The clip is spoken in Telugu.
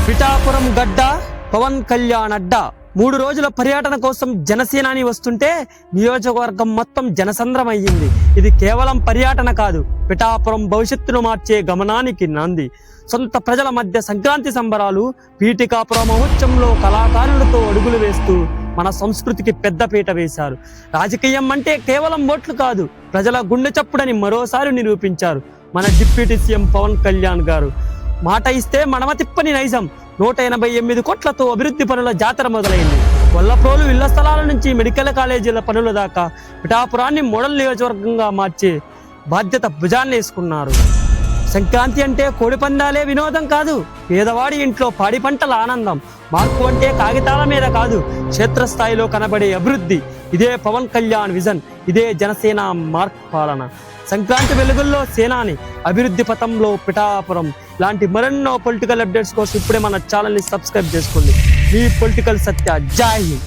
పిఠాపురం గడ్డ పవన్ కళ్యాణ్ అడ్డా 3 రోజుల పర్యటన కోసం జనసేనాని వస్తుంటే నియోజకవర్గం మొత్తం జనసంద్రం అయ్యింది. ఇది కేవలం పర్యటన కాదు, పిఠాపురం భవిష్యత్తును మార్చే గమనానికి నాంది. సొంత ప్రజల మధ్య సంక్రాంతి సంబరాలు, పీఠికాపురం మహోత్సవంలో కళాకారులతో అడుగులు వేస్తూ మన సంస్కృతికి పెద్దపీట వేశారు. రాజకీయం అంటే కేవలం ఓట్లు కాదు, ప్రజల గుండె చప్పుడని మరోసారి నిరూపించారు మన డిప్యూటీ సీఎం పవన్ కళ్యాణ్ గారు. మాట ఇస్తే మడమ తిప్పని నైజం. 188 కోట్లతో అభివృద్ధి పనుల జాతర మొదలైంది. కొల్లప్రోలు ఇళ్ల స్థలాల నుంచి మెడికల్ కాలేజీల పనుల దాకా పిఠాపురాన్ని మోడల్ నియోజకవర్గంగా మార్చే బాధ్యత భుజాన్ని వేసుకున్నారు. సంక్రాంతి అంటే కోడి పందాలే వినోదం కాదు, పేదవాడి ఇంట్లో పాడి పంటల ఆనందం. మార్పు అంటే కాగితాల మీద కాదు, క్షేత్రస్థాయిలో కనబడే అభివృద్ధి. ఇదే పవన్ కళ్యాణ్ విజన్, ఇదే జనసేన మార్క్ పాలన. సంక్రాంతి వెలుగుల్లో సేనాని, అభివృద్ధి పథంలో పిఠాపురం. ఇలాంటి మరెన్నో పొలిటికల్ అప్డేట్స్ కోసం ఇప్పుడే మన ఛానల్ని సబ్స్క్రైబ్ చేసుకోండి. మీ పొలిటికల్ సత్య. జై హింద్.